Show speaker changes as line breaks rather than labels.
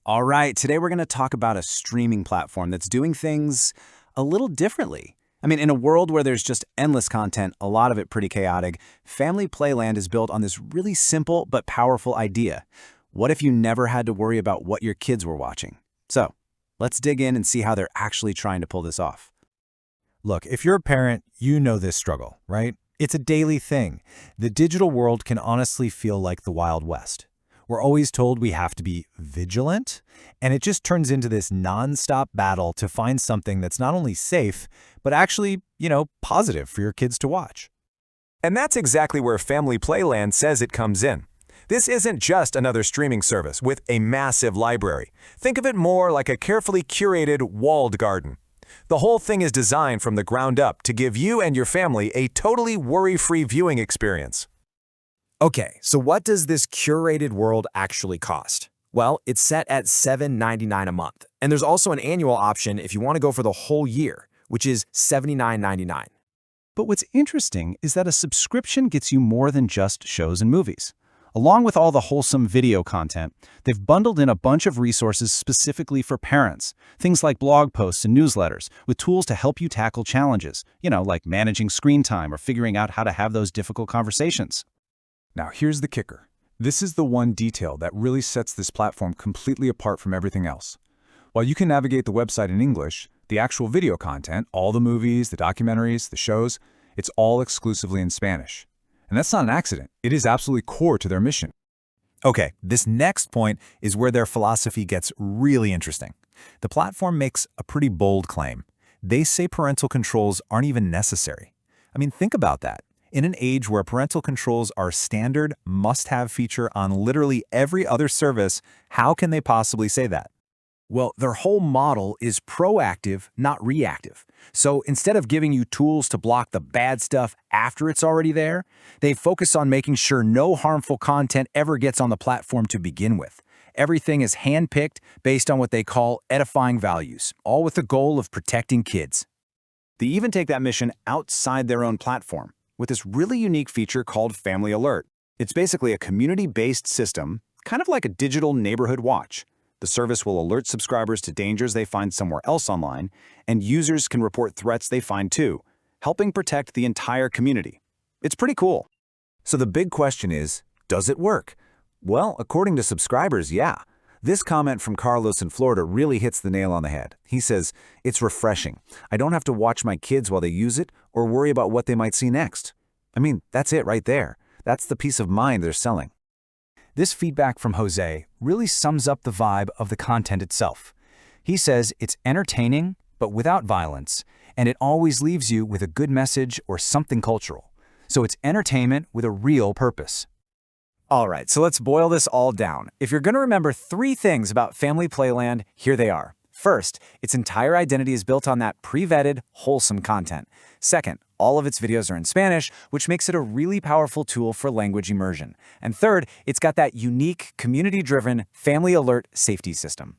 All right, today we're going to talk about a streaming platform that's doing things a little differently. In a world where there's just endless content, a lot of it pretty chaotic, Familyplayland is built on this really simple but powerful idea. What if you never had to worry about what your kids were watching? So, let's dig in and see how they're actually trying to pull this off.
Look, if you're a parent, you know this struggle, right? It's a daily thing. The digital world can honestly feel like the Wild West. We're always told we have to be vigilant, and it just turns into this nonstop battle to find something that's not only safe, but actually, positive for your kids to watch.
And that's exactly where Familyplayland says it comes in. This isn't just another streaming service with a massive library. Think of it more like a carefully curated walled garden. The whole thing is designed from the ground up to give you and your family a totally worry-free viewing experience.
Okay, so what does this curated world actually cost? Well, it's set at $7.99 a month, and there's also an annual option if you want to go for the whole year, which is $79.99.
But what's interesting is that a subscription gets you more than just shows and movies. Along with all the wholesome video content, they've bundled in a bunch of resources specifically for parents. Things like blog posts and newsletters, with tools to help you tackle challenges, like managing screen time or figuring out how to have those difficult conversations.
Now here's the kicker. This is the one detail that really sets this platform completely apart from everything else. While you can navigate the website in English, the actual video content, all the movies, the documentaries, the shows, it's all exclusively in Spanish. And that's not an accident. It is absolutely core to their mission.
Okay, this next point is where their philosophy gets really interesting. The platform makes a pretty bold claim. They say parental controls aren't even necessary. Think about that. In an age where parental controls are a standard, must-have feature on literally every other service, how can they possibly say that?
Well, their whole model is proactive, not reactive. So instead of giving you tools to block the bad stuff after it's already there, they focus on making sure no harmful content ever gets on the platform to begin with. Everything is handpicked based on what they call edifying values, all with the goal of protecting kids.
They even take that mission outside their own platform, with this really unique feature called Family Alert. It's basically a community-based system, kind of like a digital neighborhood watch. The service will alert subscribers to dangers they find somewhere else online, and users can report threats they find too, helping protect the entire community. It's pretty cool.
So the big question is, does it work? Well, according to subscribers, yeah. This comment from Carlos in Florida really hits the nail on the head. He says, "It's refreshing. I don't have to watch my kids while they use it or worry about what they might see next." That's it right there. That's the peace of mind they're selling.
This feedback from Jose really sums up the vibe of the content itself. He says it's entertaining, but without violence, and it always leaves you with a good message or something cultural. So it's entertainment with a real purpose.
All right, so let's boil this all down. If you're going to remember 3 things about Familyplayland, here they are. First, its entire identity is built on that pre-vetted, wholesome content. Second, all of its videos are in Spanish, which makes it a really powerful tool for language immersion. And third, it's got that unique, community-driven Family Alert safety system.